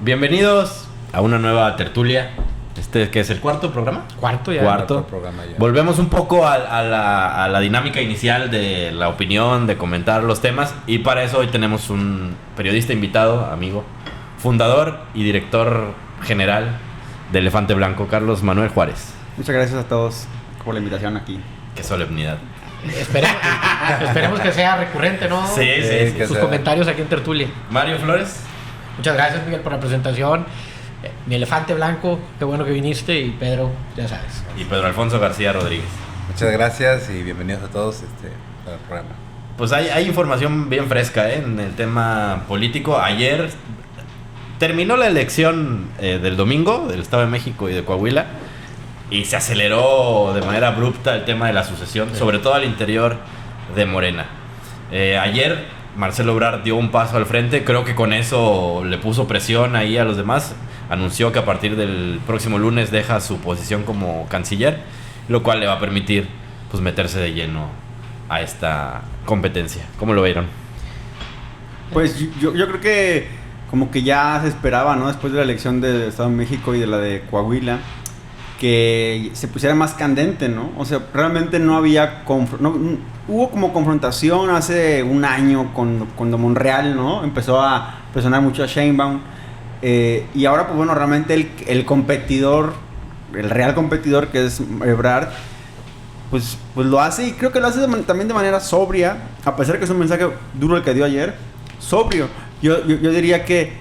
Bienvenidos a una nueva tertulia. ¿Qué es el cuarto programa? Cuarto. Programa ya. Volvemos un poco a la dinámica inicial de la opinión, de comentar los temas. Y para eso hoy tenemos un periodista invitado, amigo, fundador y director general de Elefante Blanco, Carlos Manuel Juárez. Muchas gracias a todos por la invitación aquí. Qué solemnidad. Esperemos que sea recurrente, ¿no? Sí. Sus comentarios aquí en tertulia. Mario Flores. Muchas gracias, Miguel, por la presentación. Mi Elefante Blanco, qué bueno que viniste. Y Pedro, ya sabes. Y Pedro Alfonso García Rodríguez. Muchas gracias y bienvenidos a todos al programa. Pues hay información bien fresca en el tema político. Ayer terminó la elección del domingo del Estado de México y de Coahuila y se aceleró de manera abrupta el tema de la sucesión, sobre todo al interior de Morena. Ayer Marcelo Ebrard dio un paso al frente, creo que con eso le puso presión ahí a los demás. Anunció que a partir del próximo lunes deja su posición como canciller, lo cual le va a permitir pues meterse de lleno a esta competencia. ¿Cómo lo vieron? Pues yo creo que como que ya se esperaba, ¿no? Después de la elección del Estado de México y de la de Coahuila, que se pusiera más candente, ¿no? O sea, realmente no había... hubo como confrontación hace un año cuando Monreal, ¿no? Empezó a presionar mucho a Sheinbaum. Y ahora, pues bueno, realmente el competidor, el real competidor que es Ebrard, pues lo hace, y creo que lo hace también de manera sobria, a pesar de que es un mensaje duro el que dio ayer, sobrio. Yo diría que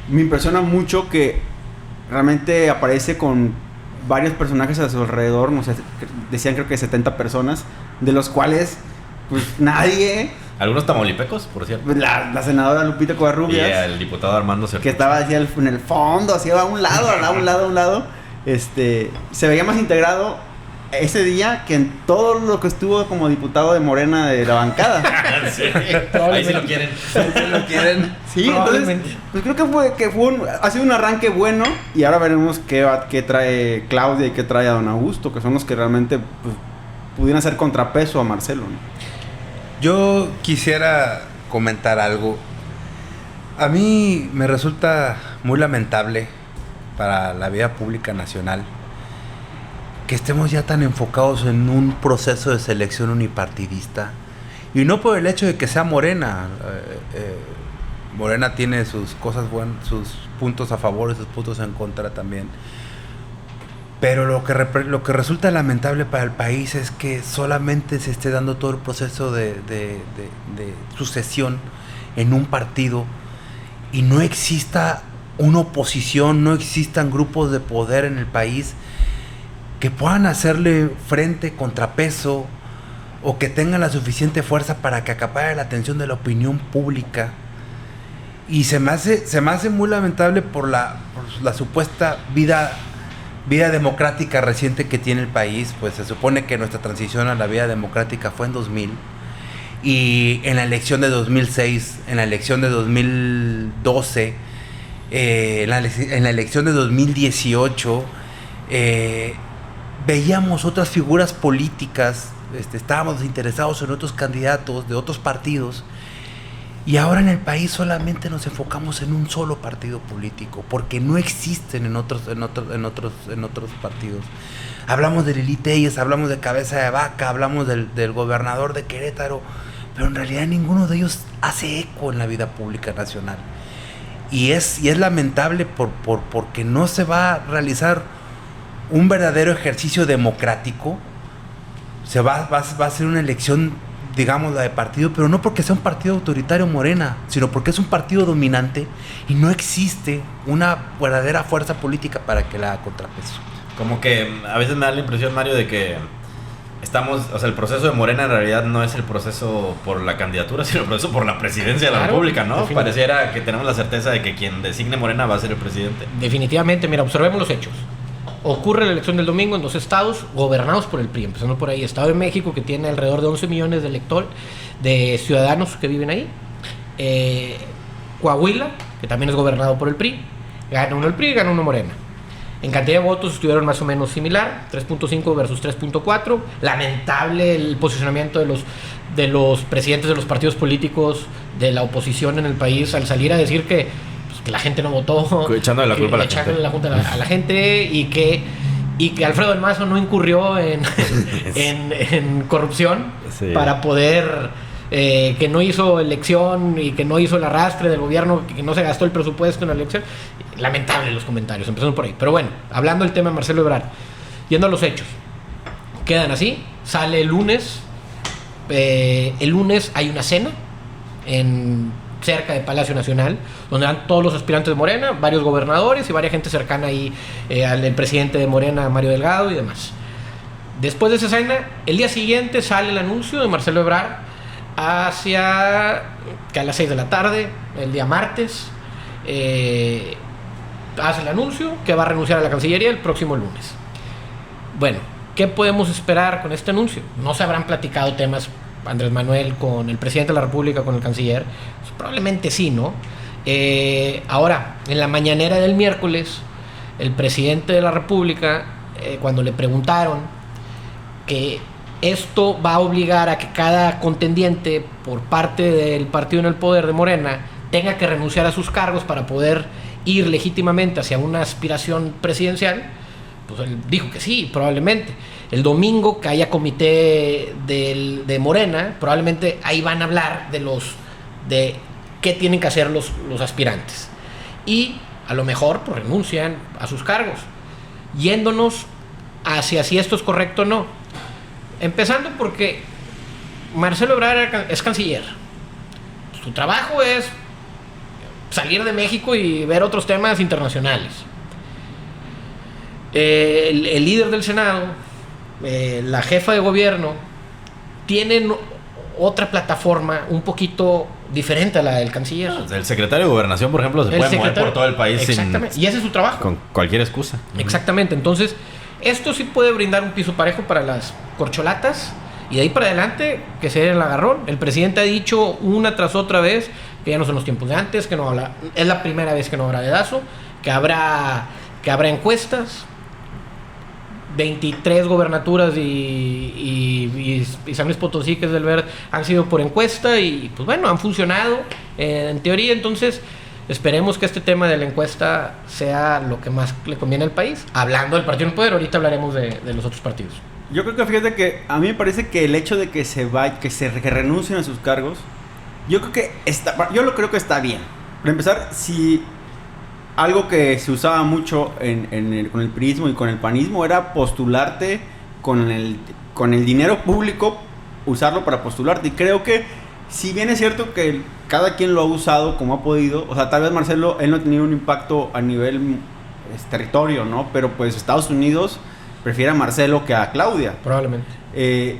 me impresiona mucho que realmente aparece con varios personajes a su alrededor, no sé, decían creo que 70 personas, de los cuales pues nadie... Algunos tamaulipecos, por cierto. La senadora Lupita Covarrubias. Y el diputado Armando Cerfuch, que estaba así en el fondo, así a un lado. Se veía más integrado ese día que en todo lo que estuvo como diputado de Morena de la bancada. Sí. Ahí sí lo quieren. Sí, entonces pues creo que ha sido un arranque bueno. Y ahora veremos qué trae Claudia y qué trae a Don Augusto, que son los que realmente pues, pudieran hacer contrapeso a Marcelo, ¿no? Yo quisiera comentar algo. A mí me resulta muy lamentable para la vida pública nacional que estemos ya tan enfocados en un proceso de selección unipartidista, y no por el hecho de que sea Morena. Morena tiene sus cosas buenas, sus puntos a favor y sus puntos en contra también. Pero lo que resulta lamentable para el país es que solamente se esté dando todo el proceso de sucesión en un partido y no exista una oposición, no existan grupos de poder en el país que puedan hacerle frente, contrapeso, o que tengan la suficiente fuerza para que acapare la atención de la opinión pública. Y se me hace muy lamentable por la supuesta vida democrática reciente que tiene el país. Pues se supone que nuestra transición a la vida democrática fue en 2000, y en la elección de 2006, en la elección de 2012, en la elección de 2018, veíamos otras figuras políticas, estábamos interesados en otros candidatos de otros partidos. Y ahora en el país solamente nos enfocamos en un solo partido político, porque no existen en otros partidos. Hablamos de Lili Telles, hablamos de Cabeza de Vaca, hablamos del gobernador de Querétaro, pero en realidad ninguno de ellos hace eco en la vida pública nacional. Y es lamentable porque no se va a realizar un verdadero ejercicio democrático. Va a ser una elección, digamos, la de partido, pero no porque sea un partido autoritario Morena, sino porque es un partido dominante y no existe una verdadera fuerza política para que la haga contrapeso. Como que a veces me da la impresión, Mario, de que el proceso de Morena en realidad no es el proceso por la candidatura, sino el proceso por la presidencia de la República, ¿no? Pareciera que tenemos la certeza de que quien designe Morena va a ser el presidente. Definitivamente, mira, observemos los hechos. Ocurre la elección del domingo en 2 estados gobernados por el PRI, empezando por ahí. Estado de México, que tiene alrededor de 11 millones de ciudadanos que viven ahí. Coahuila, que también es gobernado por el PRI. Gana uno el PRI, gana uno Morena. En cantidad de votos estuvieron más o menos similar, 3.5 versus 3.4. Lamentable el posicionamiento de los presidentes de los partidos políticos de la oposición en el país al salir a decir que la gente no votó, echándole la culpa a la gente, a la gente y que Alfredo del Mazo no incurrió en corrupción, sí, para poder que no hizo elección y que no hizo el arrastre del gobierno, que no se gastó el presupuesto en la elección. Lamentable los comentarios, empezando por ahí. Pero bueno, hablando del tema de Marcelo Ebrard, yendo a los hechos, quedan así. Sale el lunes. El lunes hay una cena cerca de Palacio Nacional, donde van todos los aspirantes de Morena, varios gobernadores y varias gente cercana ahí al presidente de Morena, Mario Delgado, y demás. Después de esa cena, el día siguiente sale el anuncio de Marcelo Ebrard que a las 6 de la tarde, el día martes, hace el anuncio que va a renunciar a la Cancillería el próximo lunes. Bueno, ¿qué podemos esperar con este anuncio? No se habrán platicado temas Andrés Manuel con el presidente de la República, con el canciller. Pues probablemente sí, ¿no? Ahora, en la mañanera del miércoles, el presidente de la República, cuando le preguntaron que esto va a obligar a que cada contendiente por parte del partido en el poder de Morena tenga que renunciar a sus cargos para poder ir legítimamente hacia una aspiración presidencial, pues él dijo que sí, probablemente. El domingo que haya comité de Morena, probablemente ahí van a hablar de qué tienen que hacer los aspirantes. Y a lo mejor pues renuncian a sus cargos, yéndonos hacia si esto es correcto o no. Empezando porque Marcelo Ebrard es canciller. Su trabajo es salir de México y ver otros temas internacionales. El líder del Senado, la jefa de gobierno, tienen otra plataforma un poquito diferente a la del canciller. El secretario de Gobernación, por ejemplo, se puede mover por todo el país. Exactamente. Y ese es su trabajo. Con cualquier excusa. Exactamente. Entonces, esto sí puede brindar un piso parejo para las corcholatas. Y de ahí para adelante, que se den el agarrón. El presidente ha dicho una tras otra vez que ya no son los tiempos de antes, que no habla, es la primera vez que no habrá dedazo, que habrá encuestas. 23 gobernaturas y San Luis Potosí, que es del Verde, han sido por encuesta y pues bueno, han funcionado en teoría. Entonces esperemos que este tema de la encuesta sea lo que más le conviene al país. Hablando del partido en el poder, ahorita hablaremos de los otros partidos. Yo creo que fíjate que a mí me parece que el hecho de que que renuncien a sus cargos, yo creo que está bien. Para empezar, si algo que se usaba mucho con el priismo y con el panismo era postularte con el dinero público, usarlo para postularte. Y creo que, si bien es cierto que cada quien lo ha usado como ha podido, o sea, tal vez Marcelo, él no ha tenido un impacto a nivel territorio, ¿no? Pero pues Estados Unidos prefiere a Marcelo que a Claudia. Probablemente.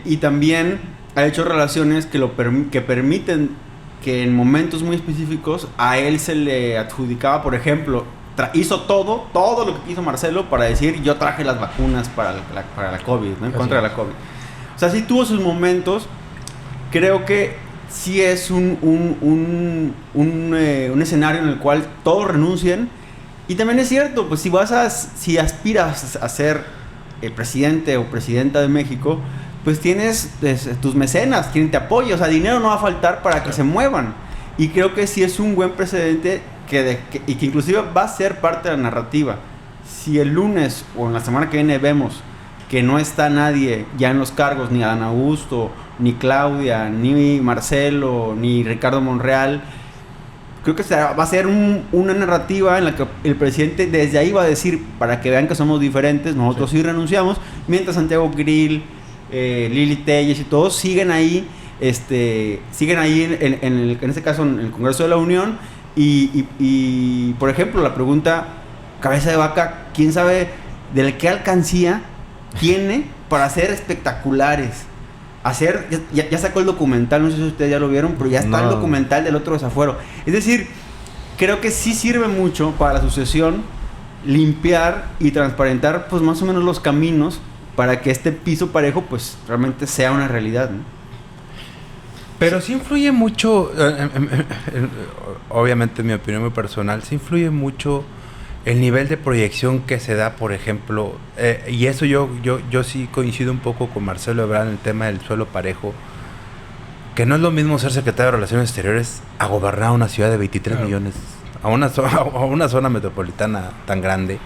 Y también ha hecho relaciones que permiten que en momentos muy específicos a él se le adjudicaba, por ejemplo, hizo todo lo que hizo Marcelo para decir: yo traje las vacunas para la COVID, ¿no? En contra de la COVID. O sea, sí tuvo sus momentos. Creo que sí es un escenario en el cual todos renuncien. Y también es cierto, pues si aspiras a ser presidente o presidenta de México, pues tienes tus mecenas, quien te apoya, o sea, dinero no va a faltar para que se muevan. Y creo que sí es un buen precedente y que inclusive va a ser parte de la narrativa. Si el lunes o en la semana que viene vemos que no está nadie ya en los cargos, ni Adán Augusto, ni Claudia, ni Marcelo, ni Ricardo Monreal, creo que va a ser una narrativa en la que el presidente desde ahí va a decir: para que vean que somos diferentes, nosotros sí renunciamos, mientras Santiago Grill, Lili Telles y todos siguen ahí en este caso en el Congreso de la Unión. Y por ejemplo, la pregunta cabeza de vaca, ¿quién sabe de qué alcancía tiene para hacer espectaculares? Ya sacó el documental, no sé si ustedes ya lo vieron, pero ya está el documental del otro desafuero. Es decir, creo que sí sirve mucho para la sucesión limpiar y transparentar pues más o menos los caminos para que este piso parejo pues realmente sea una realidad, ¿no? Pero sí influye mucho, obviamente en mi opinión muy personal, sí influye mucho el nivel de proyección que se da, por ejemplo, y eso yo sí coincido un poco con Marcelo Ebrard en el tema del suelo parejo, que no es lo mismo ser secretario de Relaciones Exteriores a gobernar una ciudad de 23 millones, a una zona metropolitana tan grande.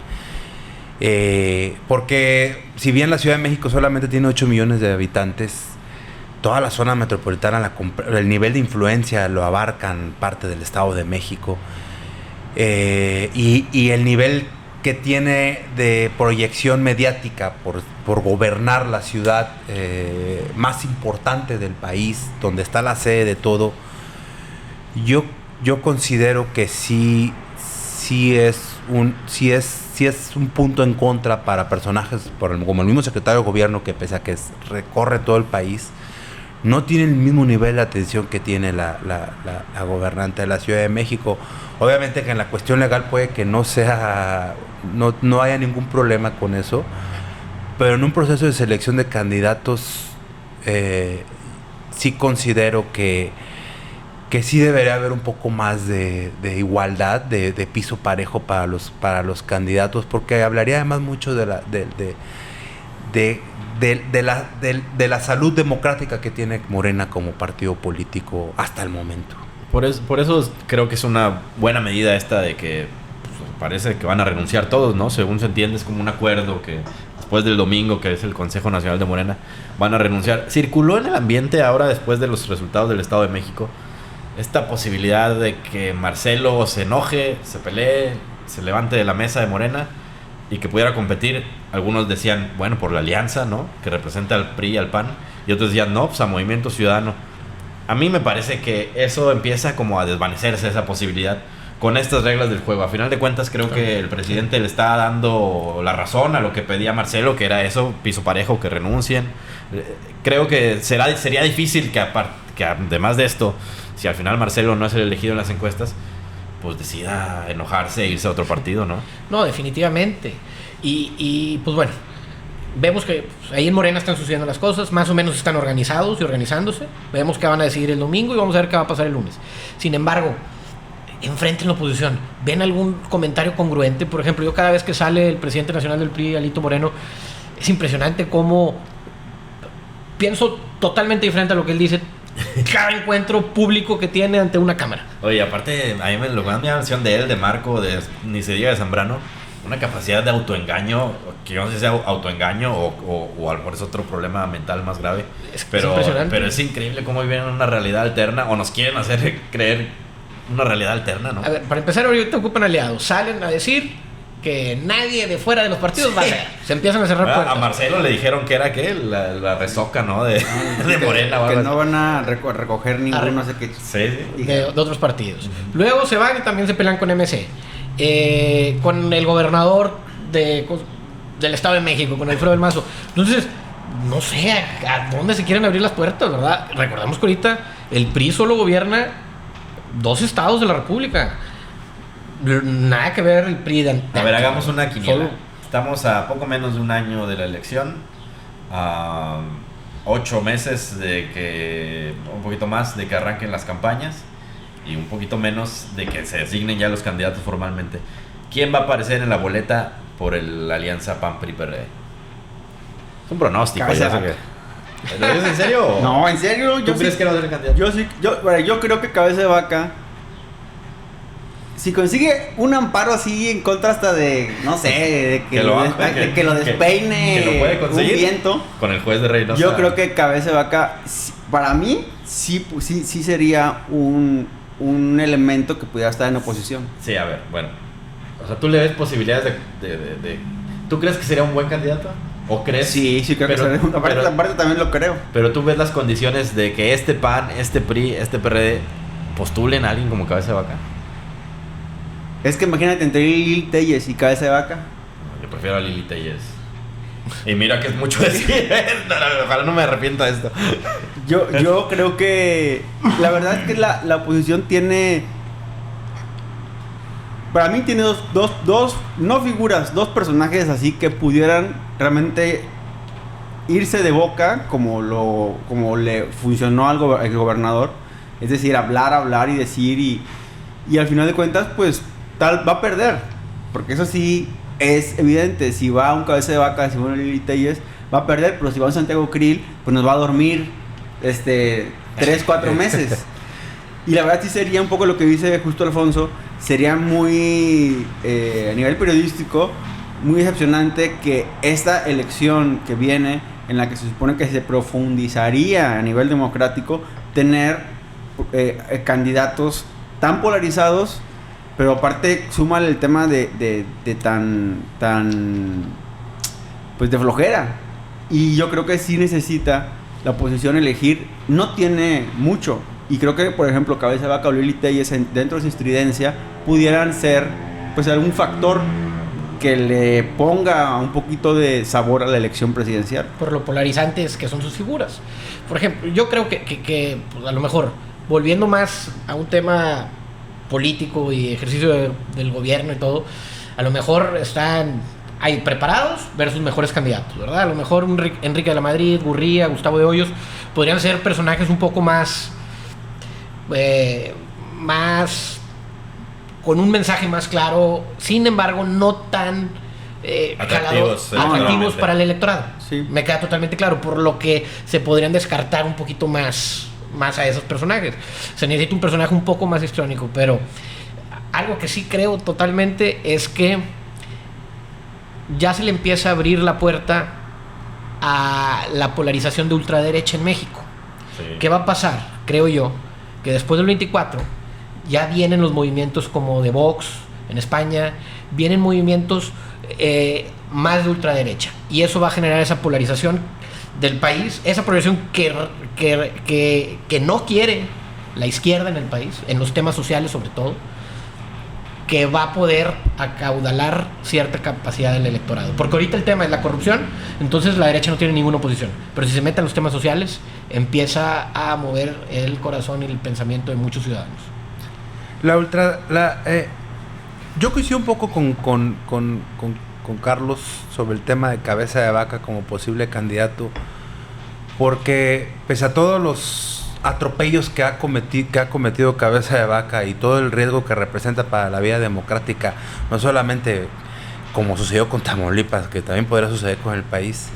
Porque si bien la Ciudad de México solamente tiene 8 millones de habitantes, toda la zona metropolitana, el nivel de influencia lo abarcan parte del Estado de México. Y el nivel que tiene de proyección mediática por gobernar la ciudad más importante del país, donde está la sede de todo, yo considero que sí es un punto en contra para personajes como el mismo secretario de gobierno, que pese a que recorre todo el país, no tiene el mismo nivel de atención que tiene la gobernante de la Ciudad de México. Obviamente que en la cuestión legal puede que no haya ningún problema con eso, pero en un proceso de selección de candidatos sí considero que sí debería haber un poco más de igualdad, de piso parejo para los candidatos, porque hablaría además mucho de la salud democrática que tiene Morena como partido político hasta el momento. Por eso creo que es una buena medida esta de que pues, parece que van a renunciar todos, ¿no? Según se entiende, es como un acuerdo que después del domingo, que es el Consejo Nacional de Morena, van a renunciar. Circuló en el ambiente ahora, después de los resultados del Estado de México, esta posibilidad de que Marcelo se enoje, se pelee, se levante de la mesa de Morena y que pudiera competir. Algunos decían, bueno, por la alianza, ¿no?, que representa al PRI y al PAN, y otros decían, no, pues a Movimiento Ciudadano. A mí me parece que eso empieza como a desvanecerse, esa posibilidad, con estas reglas del juego. A final de cuentas, creo que el presidente le está dando la razón a lo que pedía Marcelo, que era eso, piso parejo, que renuncien. Creo que sería difícil que además de esto, si al final Marcelo no es el elegido en las encuestas, pues decida enojarse e irse a otro partido, ¿no? No, definitivamente. Y pues bueno, vemos que ahí en Morena están sucediendo las cosas, más o menos están organizados y organizándose. Vemos qué van a decidir el domingo y vamos a ver qué va a pasar el lunes. Sin embargo, enfrente en la oposición, ¿ven algún comentario congruente? Por ejemplo, yo cada vez que sale el presidente nacional del PRI, Alito Moreno, es impresionante cómo pienso totalmente diferente a lo que él dice cada encuentro público que tiene ante una cámara. Oye, aparte, a mí lo que me da mención de él, de Marco, ni se diga de Zambrano, una capacidad de autoengaño, que yo no sé si sea autoengaño o a lo mejor es otro problema mental más grave. Pero es increíble cómo viven en una realidad alterna, o nos quieren hacer creer una realidad alterna, ¿no? A ver, para empezar, ahorita ocupan aliados. Salen a decir que nadie de fuera de los partidos va a ser. Se empiezan a cerrar puertas. A Marcelo le dijeron que era ¿qué? La resoca, ¿no? De Morena. Que no van a recoger ninguno, no sé qué. Sí. De otros partidos. Luego se van y también se pelean con MC. Con el gobernador del Estado de México, con Alfredo del Mazo. Entonces, no sé a dónde se quieren abrir las puertas, ¿verdad? Recordamos que ahorita el PRI solo gobierna 2 estados de la República. Nada que ver el PRI de A ver, hagamos una quiniela. Solo. Estamos a poco menos de un año de la elección, a 8 meses un poquito más de que arranquen las campañas y un poquito menos de que se designen ya los candidatos formalmente. ¿Quién va a aparecer en la boleta por la alianza PAN-PRI-PRD? Es un pronóstico. ¿Lo dices en serio? No, en serio. ¿Tú crees que va a ser el candidato? Yo creo que Cabeza de Vaca, si consigue un amparo así en contra hasta de, no sé, de que lo despeine que lo puede conseguir un viento con el juez de Reynosa. Yo creo que Cabeza de Vaca, para mí, sí sería un elemento que pudiera estar en oposición. Sí, a ver, bueno. O sea, ¿tú le ves posibilidades ¿Tú crees que sería un buen candidato? ¿O crees? Sí, creo que sería. Aparte también lo creo. Pero tú ves las condiciones de que este PAN, este PRI, este PRD postulen a alguien como Cabeza de Vaca. Es que imagínate entre Lili Telles y Cabeza de Vaca. Yo prefiero a Lili Telles. Y mira que es mucho decir. Ojalá no me arrepienta de esto. Yo creo que la verdad es que la oposición tiene, para mí tiene dos no figuras, 2 personajes así que pudieran realmente irse de boca como le funcionó al gobernador. Es decir, hablar y decir y al final de cuentas pues va a perder. Porque eso sí es evidente. Si va un Cabeza de Vaca, si va un Lili Telles, va a perder. Pero si va un Santiago Krill, pues nos va a dormir 3-4 meses. Y la verdad sí sería un poco lo que dice justo Alfonso. Sería muy, a nivel periodístico, muy decepcionante que esta elección que viene, en la que se supone que se profundizaría a nivel democrático, tener candidatos tan polarizados, pero aparte súmale el tema de pues de flojera. Y yo creo que sí necesita la oposición elegir, no tiene mucho. Y creo que, por ejemplo, Cabeza de Vaca o Lili Telles dentro de su estridencia pudieran ser pues algún factor que le ponga un poquito de sabor a la elección presidencial. Por lo polarizantes que son sus figuras. Por ejemplo, yo creo que pues a lo mejor, volviendo más a un tema político y ejercicio del gobierno y todo, a lo mejor están ahí preparados versus mejores candidatos, ¿verdad? A lo mejor Enrique de la Madrid, Gurría, Gustavo de Hoyos podrían ser personajes un poco más con un mensaje más claro, sin embargo no tan atractivos para el electorado. Sí. Me queda totalmente claro, por lo que se podrían descartar un poquito más a esos personajes. Se necesita un personaje un poco más histriónico, pero algo que sí creo totalmente es que ya se le empieza a abrir la puerta a la polarización de ultraderecha en México. Sí. ¿Qué va a pasar? Creo yo que después del 24 ya vienen los movimientos como de Vox en España, vienen movimientos más de ultraderecha, y eso va a generar esa polarización del país, esa polarización que no quiere la izquierda en el país, en los temas sociales sobre todo, que va a poder acaudalar cierta capacidad del electorado. Porque ahorita el tema es la corrupción, entonces la derecha no tiene ninguna oposición. Pero si se meten los temas sociales, empieza a mover el corazón y el pensamiento de muchos ciudadanos. Yo coincido un poco con Carlos sobre el tema de Cabeza de Vaca como posible candidato, porque pese a todos los atropellos que ha cometido Cabeza de Vaca y todo el riesgo que representa para la vida democrática, no solamente como sucedió con Tamaulipas, que también podría suceder con el país,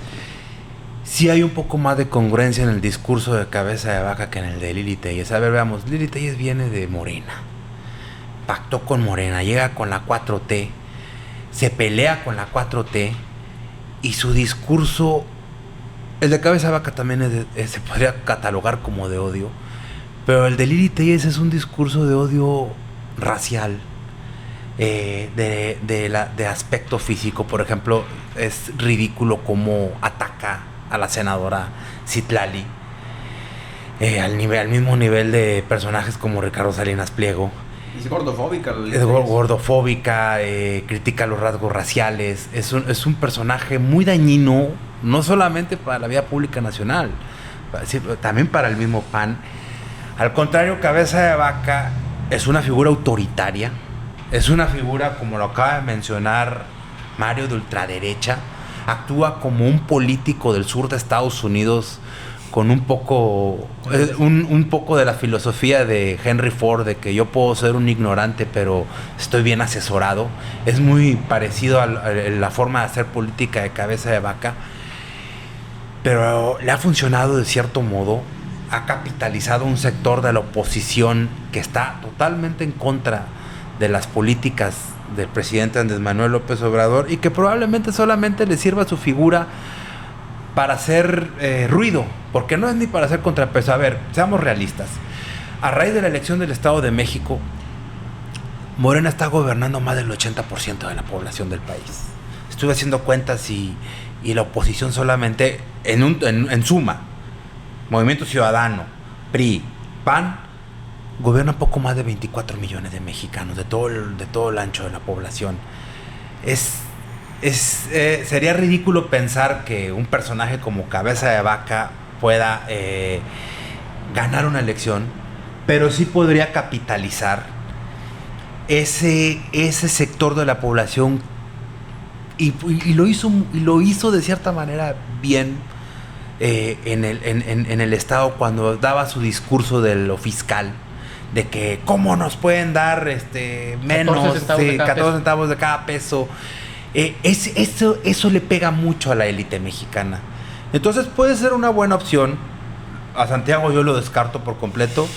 sí hay un poco más de congruencia en el discurso de Cabeza de Vaca que en el de Lili Telles. A ver, veamos, Lili Telles viene de Morena, pactó con Morena, llega con la 4T, se pelea con la 4T, y su discurso, el de Cabeza de Vaca también se podría catalogar como de odio, pero el de Lili Telles es un discurso de odio racial, de aspecto físico. Por ejemplo, es ridículo cómo ataca a la senadora Citlali, al mismo nivel de personajes como Ricardo Salinas Pliego. Es gordofóbica. Es gordofóbica, critica los rasgos raciales. Es un personaje muy dañino, no solamente para la vida pública nacional, también para el mismo PAN. Al contrario, Cabeza de Vaca es una figura autoritaria, es una figura, como lo acaba de mencionar Mario, de ultraderecha. Actúa como un político del sur de Estados Unidos, con un poco de la filosofía de Henry Ford, de que yo puedo ser un ignorante, pero estoy bien asesorado. Es muy parecido a la forma de hacer política de Cabeza de Vaca, pero le ha funcionado de cierto modo. Ha capitalizado un sector de la oposición que está totalmente en contra de las políticas del presidente Andrés Manuel López Obrador, y que probablemente solamente le sirva su figura para hacer ruido, porque no es ni para hacer contrapeso. A ver, seamos realistas. A raíz de la elección del Estado de México, Morena está gobernando más del 80% de la población del país. Estuve haciendo cuentas y la oposición solamente, en suma, Movimiento Ciudadano, PRI, PAN, gobierna poco más de 24 millones de mexicanos, de todo el ancho de la población. Sería ridículo pensar que un personaje como Cabeza de Vaca pueda ganar una elección, pero sí podría capitalizar ese sector de la población, y lo hizo de cierta manera bien en el Estado, cuando daba su discurso de lo fiscal. de que cómo nos pueden dar menos 14 centavos de cada 14 peso. centavos de cada peso. Eso le pega mucho a la élite mexicana. Entonces puede ser una buena opción. A Santiago yo lo descarto por completo.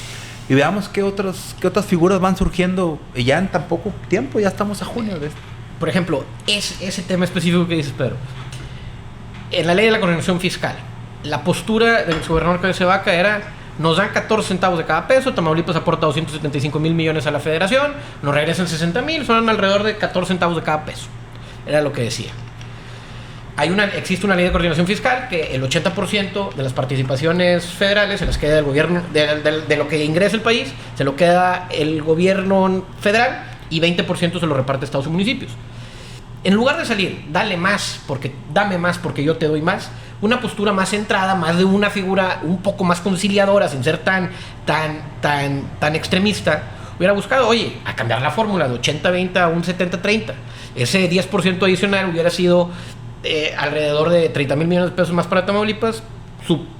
Y veamos qué otras figuras van surgiendo. Y ya en tan poco tiempo, ya estamos a junio de esto. Por ejemplo, ese tema específico que dices, Pedro. En la ley de la coordinación fiscal, la postura del exgobernador Cabeza de Vaca era: nos dan 14 centavos de cada peso, Tamaulipas aporta 275,000 millones a la federación, nos regresan 60,000, son alrededor de 14 centavos de cada peso. Era lo que decía. Existe una ley de coordinación fiscal que el 80% de las participaciones federales se las queda el gobierno, de lo que ingresa el país, se lo queda el gobierno federal y 20% se lo reparte Estados y municipios. En lugar de salir, dame más porque yo te doy más, una postura más centrada, más de una figura un poco más conciliadora, sin ser tan extremista, hubiera buscado, oye, a cambiar la fórmula de 80-20 a un 70-30. Ese 10% adicional hubiera sido alrededor de 30,000 millones de pesos más para Tamaulipas,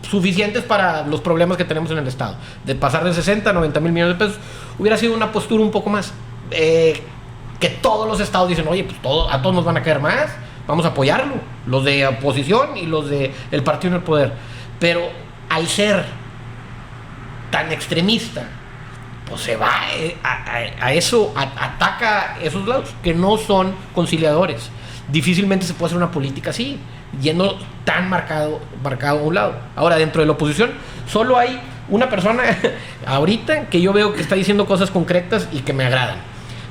suficientes para los problemas que tenemos en el estado. De pasar de 60 a 90,000 millones de pesos, hubiera sido una postura un poco más que todos los estados dicen, oye, pues a todos nos van a caer más, vamos a apoyarlo, los de oposición y los del partido en el poder. Pero al ser tan extremista, pues se va a eso, ataca esos lados que no son conciliadores. Difícilmente se puede hacer una política así, yendo tan marcado a un lado. Ahora, dentro de la oposición, solo hay una persona ahorita que yo veo que está diciendo cosas concretas y que me agradan,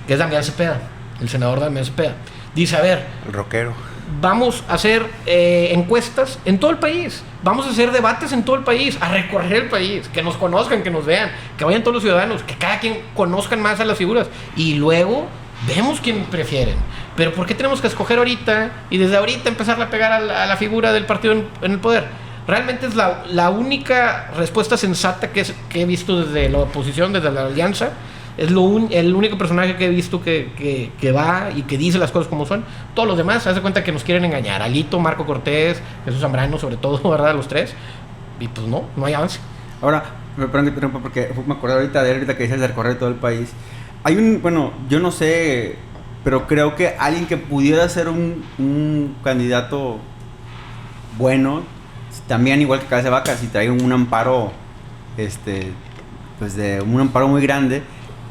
que es Damián Cepeda, el senador Damián Cepeda. Dice, a ver, El rockero. vamos a hacer encuestas en todo el país, vamos a hacer debates en todo el país, a recorrer el país, que nos conozcan, que nos vean, que vayan todos los ciudadanos, que cada quien conozcan más a las figuras y luego vemos quién prefieren. Pero ¿por qué tenemos que escoger ahorita y desde ahorita empezarle a pegar a la figura del partido en el poder? Realmente es la única respuesta sensata que he visto desde la oposición, desde la alianza. Es el único personaje que he visto que va y que dice las cosas como son. Todos los demás, haz de cuenta que nos quieren engañar. Alito, Marco Cortés, Jesús Zambrano, sobre todo, ¿verdad? Los tres. Y pues no hay avance. Ahora, perdón que interrumpa porque me acordé ahorita que dices de recorrer todo el país. Hay yo no sé, pero creo que alguien que pudiera ser un candidato bueno, también igual que Cabeza de Vaca, si trae un amparo, pues de un amparo muy grande,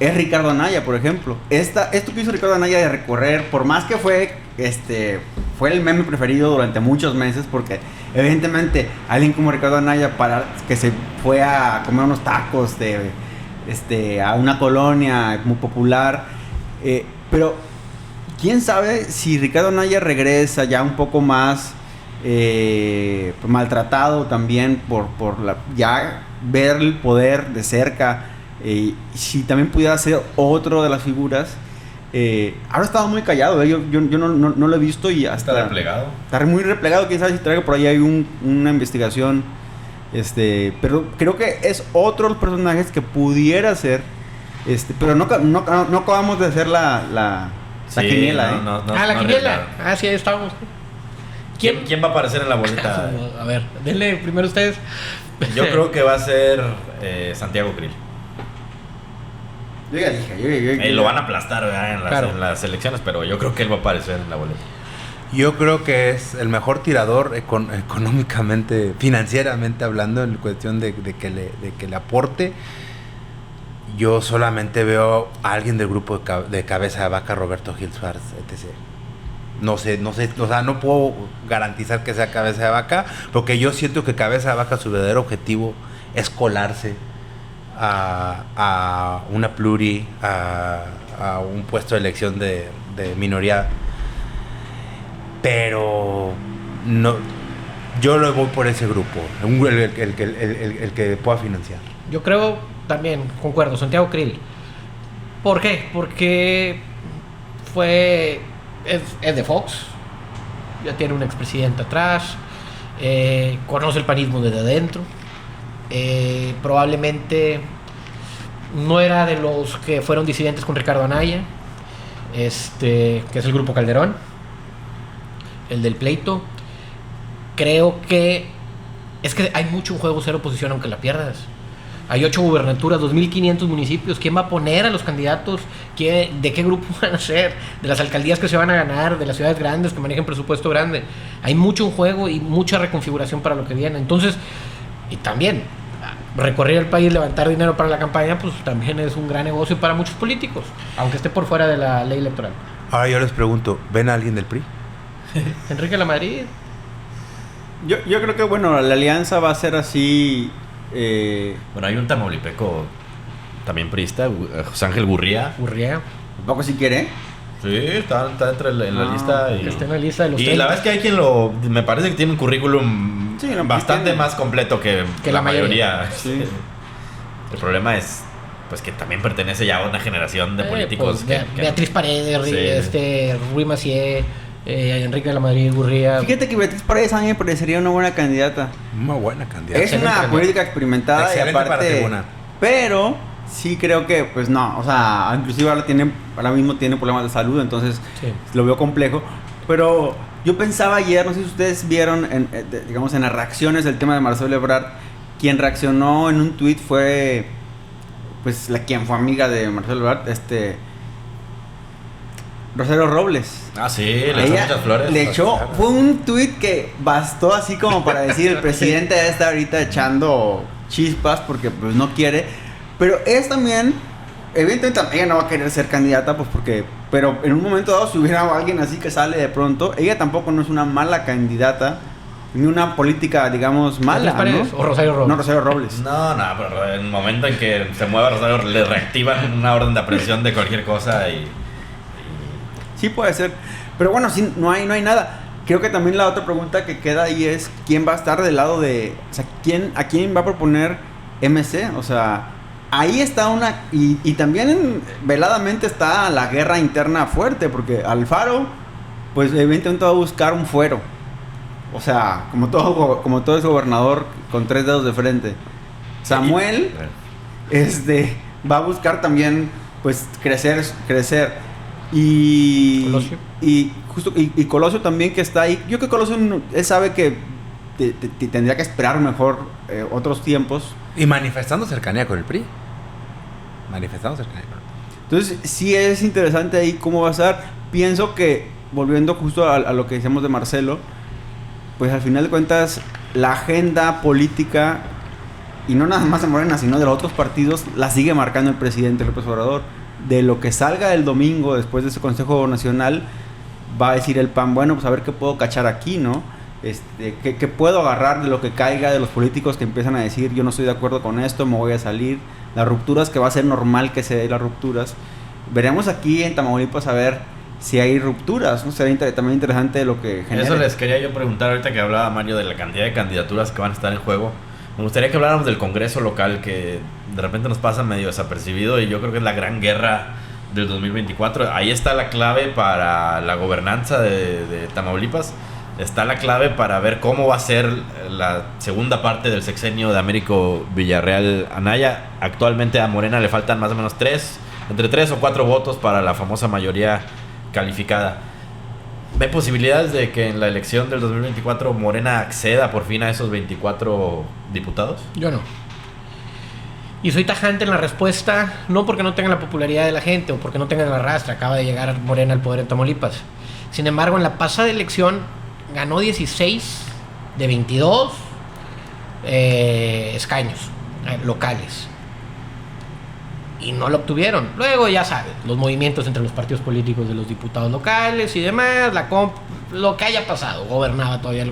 es Ricardo Anaya, por ejemplo. Esto que hizo Ricardo Anaya de recorrer, por más que fue el meme preferido durante muchos meses, porque evidentemente alguien como Ricardo Anaya, que se fue a comer unos tacos a una colonia muy popular, pero quién sabe si Ricardo Anaya regresa ya un poco más maltratado también por ya ver el poder de cerca. Si también pudiera ser otro de las figuras. Ahora ha estado muy callado, yo no lo he visto y hasta Está replegado. Está muy replegado. Quién sabe si traigo por ahí hay una investigación. Pero creo que es otro de los personajes que pudiera ser. Pero no acabamos de hacer la quiniela, la quiniela. Sí, ahí estábamos. ¿Quién va a aparecer en la boleta? A ver, denle primero ustedes. Yo creo que va a ser Santiago Krill. Yo ya dije. Lo van a aplastar, ¿verdad? Claro. En las elecciones, pero yo creo que él va a aparecer en la boleta. Yo creo que es el mejor tirador económicamente, financieramente hablando, en cuestión de que le aporte. Yo solamente veo a alguien del grupo de Cabeza de Vaca, Roberto Gil Suárez, etc. No sé, o sea, no puedo garantizar que sea Cabeza de Vaca, porque yo siento que Cabeza de Vaca, su verdadero objetivo es colarse a una pluri, a un puesto de elección de minoría. Pero no, yo lo voy por ese grupo, el que pueda financiar. Yo creo también, concuerdo, Santiago Krill. ¿Por qué? Porque es de Fox, ya tiene un expresidente atrás, conoce el panismo desde adentro, probablemente no era de los que fueron disidentes con Ricardo Anaya, que es el grupo Calderón, el del pleito. Creo que es que hay mucho en juego ser oposición aunque la pierdas. Hay 8 gubernaturas, 2.500 municipios. ¿Quién va a poner a los candidatos? ¿De qué grupo van a ser? ¿De las alcaldías que se van a ganar? ¿De las ciudades grandes que manejan presupuesto grande? Hay mucho en juego y mucha reconfiguración para lo que viene. Entonces, y también, recorrer el país, levantar dinero para la campaña, pues también es un gran negocio para muchos políticos, aunque esté por fuera de la ley electoral. Ahora yo les pregunto, ¿ven a alguien del PRI? Enrique de la Madrid. Yo creo que, bueno, la alianza va a ser así. Bueno, hay un tamaulipeco también priista, José Ángel Gurría. ¿Poco si quiere? Sí, está en la lista. Está en la lista de los 30. Y la verdad es que hay quien me parece que tiene un currículum bastante más completo que la mayoría. Sí. El problema es pues que también pertenece ya a una generación de políticos. Pues, Beatriz Paredes, Rui Macié, Enrique de la Madrid, Gurría. Fíjate que Beatriz Paredes a mí me parecería una buena candidata. Una buena candidata. Es una política experimentada. Excelente y aparte, para tribuna. Pero sí creo que, pues no, o sea, inclusive ahora mismo tiene problemas de salud, entonces lo veo complejo. Pero yo pensaba ayer, no sé si ustedes vieron, digamos, en las reacciones del tema de Marcelo Ebrard, quien reaccionó en un tuit fue, pues, quien fue amiga de Marcelo Ebrard, Rosario Robles. Ah, sí, le echó muchas flores. Le echó, fue un tuit que bastó así como para decir, el presidente ya está ahorita echando chispas porque pues no quiere. Pero es también, evidentemente ella no va a querer ser candidata, pues porque, pero en un momento dado si hubiera alguien así que sale de pronto, ella tampoco no es una mala candidata, ni una política, digamos, mala, Paredes, ¿no? ¿O Rosario Robles? No, Rosario Robles. No, pero en el momento en que se mueva Rosario, le reactivan una orden de aprehensión de cualquier cosa y... Sí puede ser, pero bueno, sí, no hay nada. Creo que también la otra pregunta que queda ahí es quién va a estar del lado de, o sea, a quién va a proponer MC, o sea, ahí está una, y también veladamente está la guerra interna fuerte, porque Alfaro, pues evidentemente va a buscar un fuero, o sea, como todo es gobernador con 3 dedos de frente. Samuel, va a buscar también, pues, crecer. Colosio. Y Colosio también, que está ahí. Yo creo que Colosio, él sabe que tendría que esperar mejor otros tiempos. Y manifestando cercanía con el PRI. Entonces sí es interesante ahí cómo va a estar. Pienso que, volviendo justo a lo que decíamos de Marcelo, pues al final de cuentas la agenda política, y no nada más de Morena, sino de los otros partidos, la sigue marcando el presidente López Obrador. De lo que salga el domingo después de ese Consejo Nacional, va a decir el PAN, bueno, pues a ver qué puedo cachar aquí, ¿no? ¿Qué puedo agarrar de lo que caiga de los políticos que empiezan a decir, yo no estoy de acuerdo con esto, me voy a salir? Las rupturas, que va a ser normal que se den las rupturas. Veremos aquí en Tamaulipas a ver si hay rupturas, ¿no? Sería también interesante lo que genera. Eso les quería yo preguntar ahorita que hablaba Mario de la cantidad de candidaturas que van a estar en juego. Me gustaría que habláramos del Congreso local, que de repente nos pasa medio desapercibido, y yo creo que es la gran guerra del 2024. Ahí está la clave para la gobernanza de Tamaulipas. Está la clave para ver cómo va a ser la segunda parte del sexenio de Américo Villarreal Anaya. Actualmente a Morena le faltan más o menos entre 3 o 4 votos para la famosa mayoría calificada. ¿Ve posibilidades de que en la elección del 2024 Morena acceda por fin a esos 24 diputados? Yo no. Y soy tajante en la respuesta, no porque no tenga la popularidad de la gente o porque no tenga la arrastre. Acaba de llegar Morena al poder en Tamaulipas. Sin embargo, en la pasada elección ganó 16 de 22 escaños locales. Y no lo obtuvieron. Luego, ya saben, los movimientos entre los partidos políticos de los diputados locales y demás, lo que haya pasado. Gobernaba todavía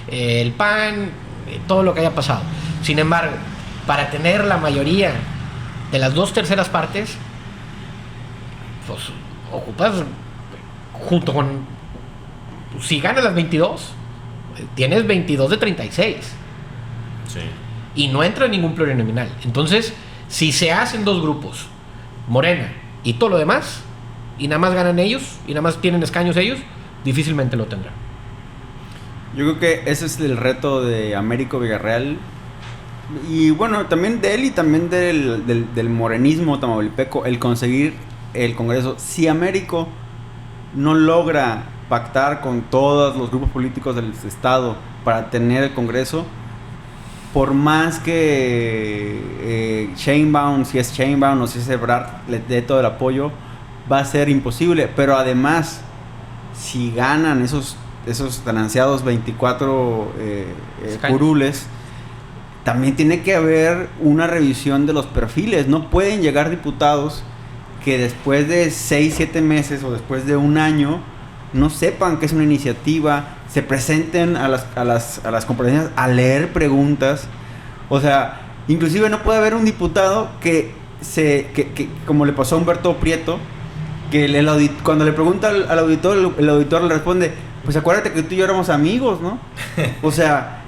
el PAN, todo lo que haya pasado. Sin embargo, para tener la mayoría de las 2/3 partes, pues ocupas, junto con, si ganas las 22, tienes 22 de 36. Sí. Y no entra en ningún plurinominal. Entonces, si se hacen 2 grupos, Morena y todo lo demás, y nada más ganan ellos, y nada más tienen escaños ellos, difícilmente lo tendrán. Yo creo que ese es el reto de Américo Villarreal. Y bueno, también de él y también del morenismo tamaulipeco, el conseguir el Congreso. Si Américo no logra pactar con todos los grupos políticos del Estado para tener el Congreso, por más que Sheinbaum, si es Sheinbaum o si es Ebrard, le dé todo el apoyo, va a ser imposible. Pero además, si ganan esos tan ansiados 24 curules, también tiene que haber una revisión de los perfiles. No pueden llegar diputados que después de 6-7 meses o después de un año no sepan qué es una iniciativa, se presenten a las comparecencias a leer preguntas. O sea, inclusive no puede haber un diputado que como le pasó a Humberto Prieto, que cuando le pregunta al auditor, el auditor le responde: pues acuérdate que tú y yo éramos amigos, ¿no? O sea,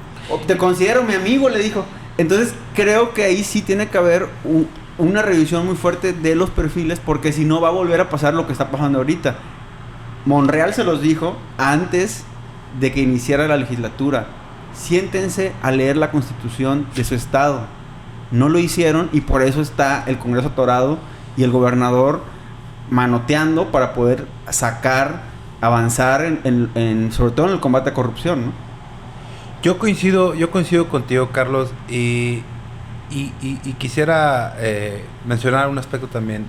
te considero mi amigo, le dijo. Entonces creo que ahí sí tiene que haber una revisión muy fuerte de los perfiles, porque si no va a volver a pasar lo que está pasando ahorita. Monreal se los dijo antes de que iniciara la legislatura: siéntense a leer la Constitución de su estado. No lo hicieron y por eso está el Congreso atorado y el gobernador manoteando para poder avanzar sobre todo en el combate a corrupción, ¿no? Yo coincido contigo, Carlos, y quisiera mencionar un aspecto también.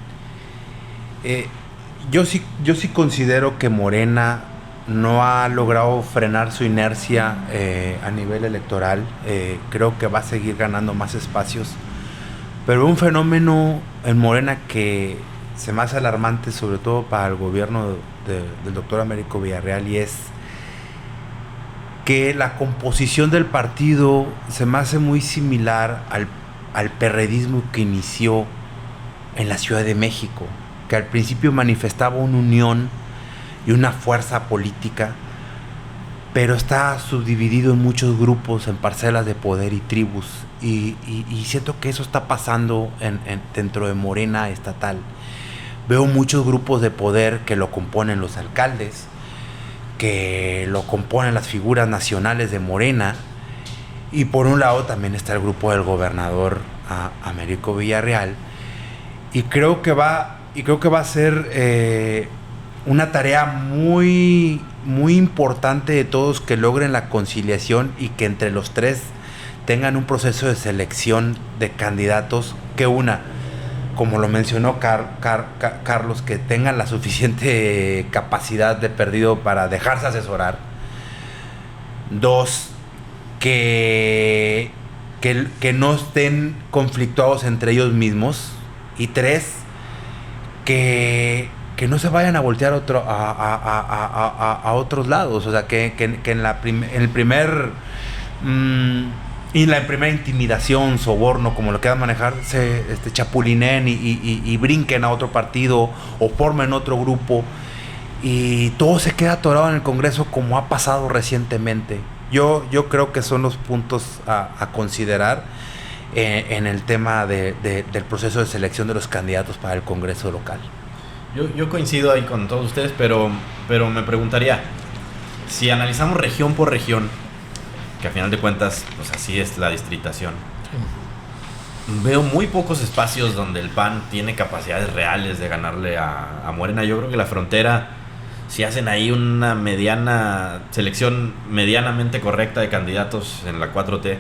Yo sí considero que Morena no ha logrado frenar su inercia a nivel electoral. Creo que va a seguir ganando más espacios, pero un fenómeno en Morena que se me hace alarmante, sobre todo para el gobierno del doctor Américo Villarreal, y es que la composición del partido se me hace muy similar al perredismo que inició en la Ciudad de México, que al principio manifestaba una unión y una fuerza política, pero está subdividido en muchos grupos, en parcelas de poder y tribus, y siento que eso está pasando dentro de Morena estatal. Veo muchos grupos de poder que lo componen los alcaldes, que lo componen las figuras nacionales de Morena, y por un lado también está el grupo del gobernador Américo Villarreal, y creo que va a ser una tarea muy, muy importante de todos, que logren la conciliación y que entre los tres tengan un proceso de selección de candidatos como lo mencionó Carlos, que tengan la suficiente capacidad de perdido para dejarse asesorar. 2, que no estén conflictuados entre ellos mismos. Y 3, que no se vayan a voltear a otros lados. O sea, que en la primera intimidación, soborno, como lo quieran manejar, se chapulineen y brinquen a otro partido o formen otro grupo, y todo se queda atorado en el Congreso, como ha pasado recientemente. Yo creo que son los puntos a considerar en el tema del proceso de selección de los candidatos para el Congreso local. Yo coincido ahí con todos ustedes, pero me preguntaría, si analizamos región por región, que a final de cuentas, pues así es la distritación. Veo muy pocos espacios donde el PAN tiene capacidades reales de ganarle a Morena. Yo creo que la frontera, si hacen ahí una selección medianamente correcta de candidatos en la 4T,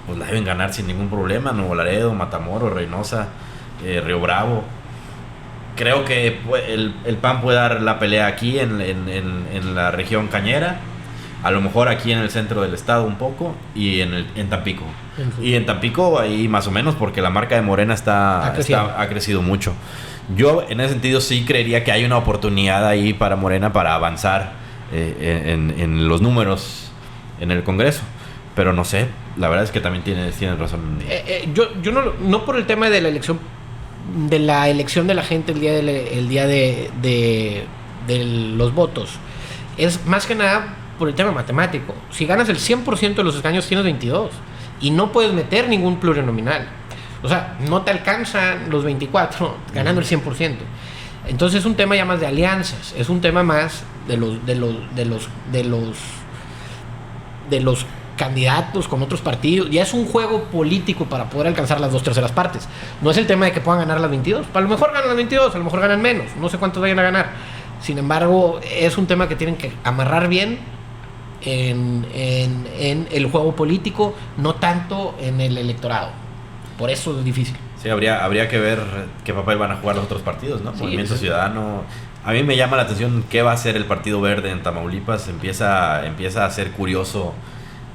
pues la deben ganar sin ningún problema. Nuevo Laredo, Matamoros, Reynosa, Río Bravo. Creo que el PAN puede dar la pelea aquí en la región cañera. A lo mejor aquí en el centro del estado un poco, y en Tampico. Y en Tampico ahí más o menos, porque la marca de Morena ha crecido mucho. Yo en ese sentido sí creería que hay una oportunidad ahí para Morena para avanzar en los números en el Congreso. Pero no sé, la verdad es que también tienes razón. Yo no por el tema de la elección de la gente el día de los votos. Es más que nada por el tema matemático. Si ganas el 100% de los escaños, tienes 22 y no puedes meter ningún plurinominal. O sea, no te alcanzan los 24 ganando el 100%. Entonces es un tema ya más de alianzas, es un tema más de los candidatos con otros partidos. Ya es un juego político para poder alcanzar las 2/3 partes. No es el tema de que puedan ganar las 22. A lo mejor ganan las 22, a lo mejor ganan menos. No sé cuántos vayan a ganar. Sin embargo, es un tema que tienen que amarrar bien en el juego político, no tanto en el electorado. Por eso es difícil. Sí, habría que ver qué papel van a jugar los otros partidos, ¿no? Sí, Movimiento sí. Ciudadano. A mí me llama la atención qué va a hacer el Partido Verde en Tamaulipas. Empieza a ser curioso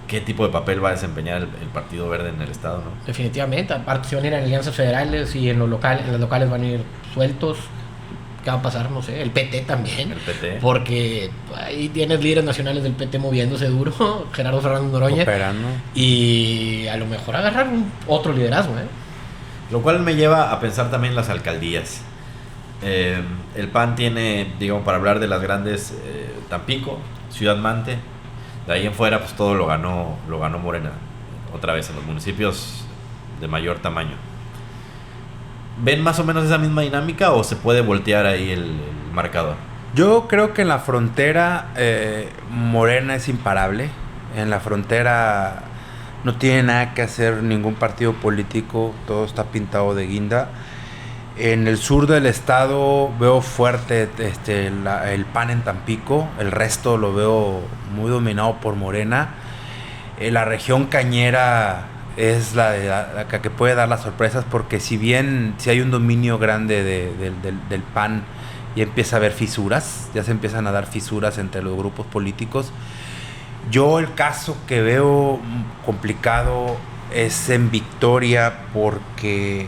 qué tipo de papel va a desempeñar el Partido Verde en el estado, ¿no? Definitivamente. Aparte, si van a ir en alianzas federales y en las locales van a ir sueltos. ¿Qué va a pasar? No sé. El PT también. El PT. Porque ahí tienes líderes nacionales del PT moviéndose duro. Gerardo Fernández Noroña. Operando. Y a lo mejor agarrar otro liderazgo, ¿eh? Lo cual me lleva a pensar también las alcaldías. El PAN tiene, digamos, para hablar de las grandes, Tampico, Ciudad Mante. De ahí en fuera, pues todo lo ganó Morena. Otra vez en los municipios de mayor tamaño. ¿Ven más o menos esa misma dinámica o se puede voltear ahí el marcador? Yo creo que en la frontera Morena es imparable. En la frontera no tiene nada que hacer ningún partido político, todo está pintado de guinda. En el sur del estado veo fuerte el PAN en Tampico, el resto lo veo muy dominado por Morena. La región cañera es la que puede dar las sorpresas, porque si hay un dominio grande del PAN y empieza a haber fisuras, ya se empiezan a dar fisuras entre los grupos políticos. Yo el caso que veo complicado es en Victoria, porque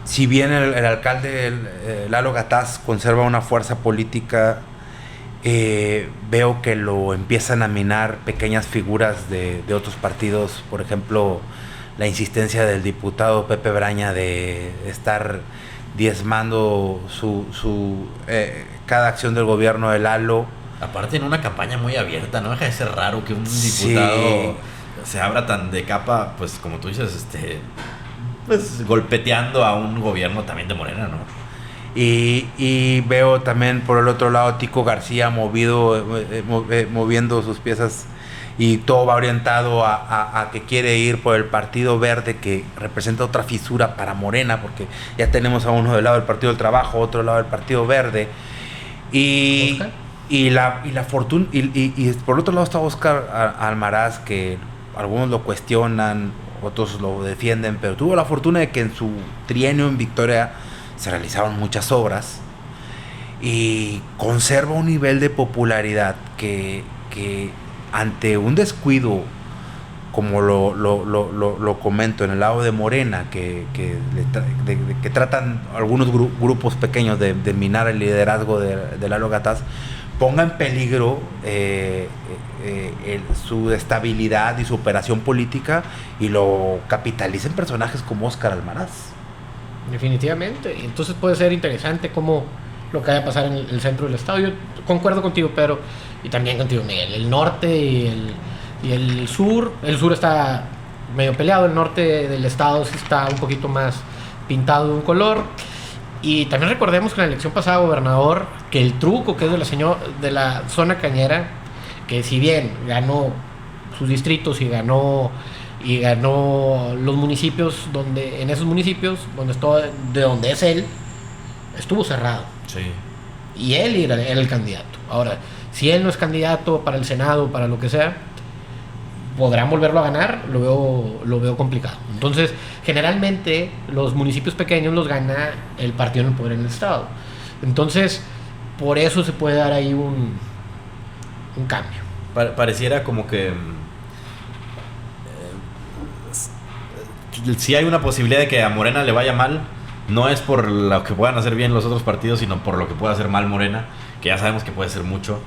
si bien el alcalde Lalo Gataz conserva una fuerza política, veo que lo empiezan a minar pequeñas figuras de otros partidos. Por ejemplo, la insistencia del diputado Pepe Braña de estar diezmando cada acción del gobierno de Lalo. Aparte, en una campaña muy abierta, no deja de ser raro que un diputado se abra tan de capa, pues como tú dices, pues golpeteando a un gobierno también de Morena, ¿no? Y veo también por el otro lado Tico García moviendo sus piezas, y todo va orientado a que quiere ir por el Partido Verde, que representa otra fisura para Morena, porque ya tenemos a uno del lado del Partido del Trabajo, otro lado del Partido Verde, y la fortuna, y por otro lado está Óscar Almaraz, que algunos lo cuestionan, otros lo defienden, pero tuvo la fortuna de que en su trienio en Victoria se realizaron muchas obras y conserva un nivel de popularidad que ante un descuido, como lo comento en el lado de Morena, que tratan algunos grupos pequeños de minar el liderazgo de Lalo Gataz, ponga en peligro su estabilidad y su operación política, y lo capitalicen personajes como Óscar Almaraz. Definitivamente. Entonces puede ser interesante como lo que vaya a pasar en el centro del estado. Yo concuerdo contigo, Pedro, y también contigo, Miguel. El norte y el sur. El sur está medio peleado. El norte del estado sí está un poquito más pintado de un color. Y también recordemos que en la elección pasada gobernador, que el truco que es de la zona cañera, que si bien ganó sus distritos y ganó los municipios, en esos municipios de donde es él, estuvo cerrado. Sí. Y él era el candidato. Ahora, si él no es candidato para el Senado, para lo que sea, ¿podrán volverlo a ganar? Lo veo complicado. Entonces, generalmente los municipios pequeños los gana el partido en el poder en el estado. Entonces, por eso se puede dar ahí un cambio. Pareciera como que si hay una posibilidad de que a Morena le vaya mal, no es por lo que puedan hacer bien los otros partidos, sino por lo que pueda hacer mal Morena, que ya sabemos que puede ser mucho.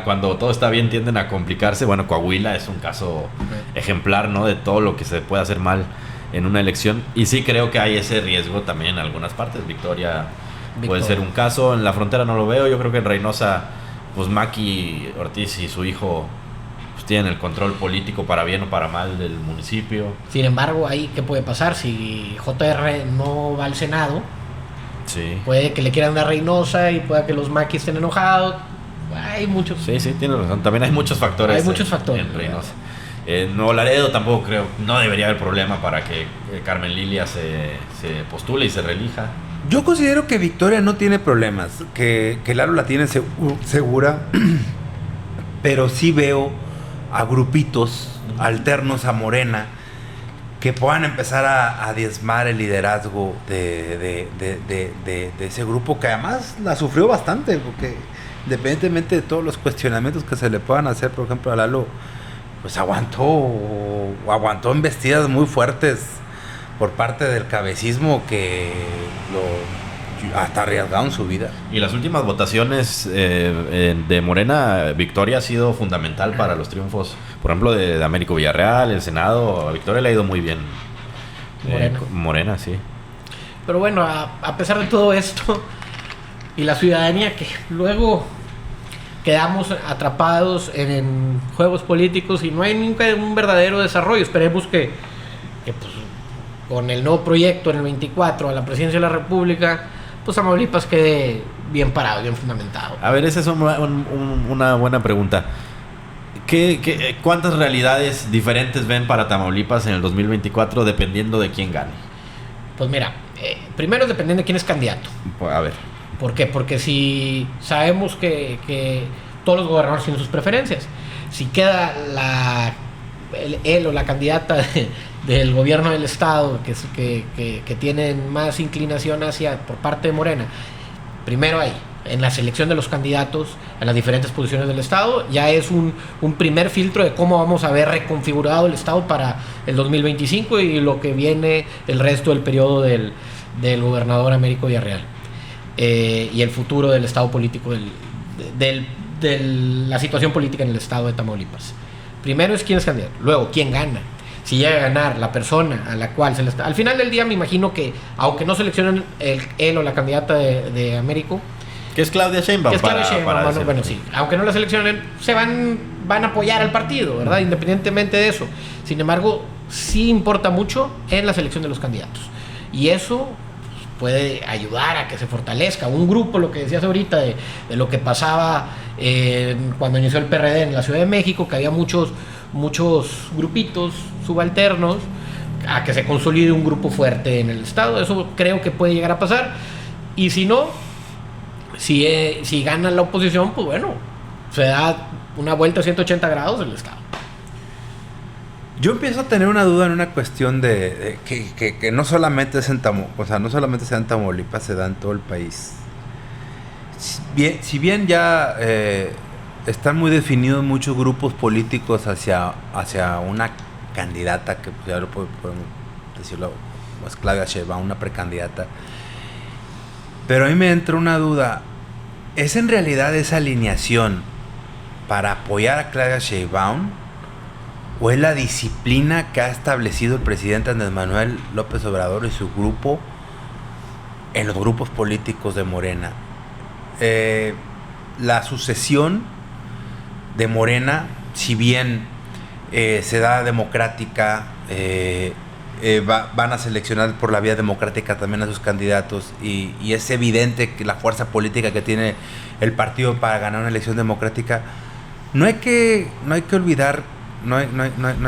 Cuando todo está bien, tienden a complicarse. Bueno, Coahuila es un caso ejemplar, ¿no?, de todo lo que se puede hacer mal en una elección. Y sí creo que hay ese riesgo también en algunas partes. Victoria puede ser un caso. En la frontera no lo veo. Yo creo que en Reynosa, pues Maki Ortiz y su hijo tienen el control político para bien o para mal del municipio. Sin embargo, ahí ¿qué puede pasar? Si JR no va al Senado, sí, puede que le quieran dar Reynosa y pueda que los Maquis estén enojados. Hay muchos. Sí, tiene razón. También hay muchos factores. Hay muchos factores en Reynosa. Nuevo Laredo tampoco creo, no debería haber problema para que Carmen Lilia se postule y se reelija. Yo considero que Victoria no tiene problemas, que Lalo la tiene segura. pero sí veo a grupitos alternos a Morena que puedan empezar a diezmar el liderazgo de ese grupo, que además la sufrió bastante, porque independientemente de todos los cuestionamientos que se le puedan hacer, por ejemplo, a Lalo, pues aguantó embestidas muy fuertes por parte del cabecismo que hasta arriesgaron su vida. Y las últimas votaciones de Morena, Victoria ha sido fundamental para los triunfos, por ejemplo, de Américo Villarreal, el Senado. A Victoria le ha ido muy bien. Morena, sí. Pero bueno, a pesar de todo esto, y la ciudadanía que luego quedamos atrapados en juegos políticos y no hay nunca un verdadero desarrollo. Esperemos que pues, con el nuevo proyecto en el 24 a la presidencia de la República, pues Tamaulipas quede bien parado, bien fundamentado. A ver, esa es una buena pregunta. ¿Cuántas realidades diferentes ven para Tamaulipas en el 2024 dependiendo de quién gane? Pues mira, primero dependiendo de quién es candidato. Pues, a ver. ¿Por qué? Porque si sabemos que todos los gobernadores tienen sus preferencias, si queda él o la candidata del gobierno del estado que tienen más inclinación por parte de Morena, primero ahí, en la selección de los candidatos en las diferentes posiciones del estado, ya es un primer filtro de cómo vamos a ver reconfigurado el estado para el 2025 y lo que viene el resto del periodo del gobernador Américo Villarreal. Y el futuro del estado político, de la situación política en el estado de Tamaulipas. Primero es quién es candidato, luego quién gana. Si llega a ganar la persona a la cual al final del día me imagino que, aunque no seleccionen él o la candidata de Américo, que es Claudia Sheinbaum. Bueno, sí, aunque no la seleccionen, van a apoyar al partido, ¿verdad? Independientemente de eso. Sin embargo, sí importa mucho en la selección de los candidatos. Y eso puede ayudar a que se fortalezca un grupo, lo que decías ahorita de lo que pasaba cuando inició el PRD en la Ciudad de México, que había muchos grupitos subalternos, a que se consolide un grupo fuerte en el estado. Eso creo que puede llegar a pasar. Y si no, si gana la oposición, pues bueno, se da una vuelta a 180 grados del estado. Yo empiezo a tener una duda en una cuestión de que no solamente es en Tamaulipas, se da en todo el país. Si bien ya están muy definidos muchos grupos políticos hacia una candidata, que ya lo podemos decirlo, pues Claudia Sheinbaum, una precandidata. Pero a mí me entra una duda, ¿es en realidad esa alineación para apoyar a Claudia Sheinbaum? ¿O es la disciplina que ha establecido el presidente Andrés Manuel López Obrador y su grupo en los grupos políticos de Morena? La sucesión de Morena, si bien se da democrática, van a seleccionar por la vía democrática también a sus candidatos y es evidente que la fuerza política que tiene el partido para ganar una elección democrática, no hay que olvidar, no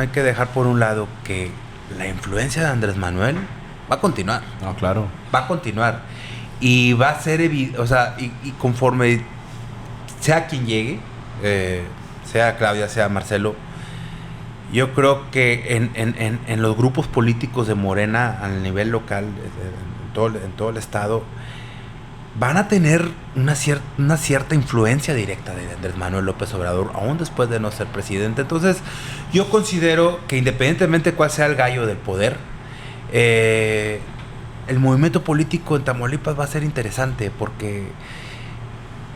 hay que dejar por un lado que la influencia de Andrés Manuel va a continuar. No, claro. Va a continuar. Y va a ser evidente, o sea, y conforme sea quien llegue, sea Claudia, sea Marcelo, yo creo que en los grupos políticos de Morena a nivel local, en todo el estado, van a tener una cierta influencia directa de Andrés Manuel López Obrador, aún después de no ser presidente. Entonces, yo considero que independientemente cuál sea el gallo del poder, el movimiento político en Tamaulipas va a ser interesante, porque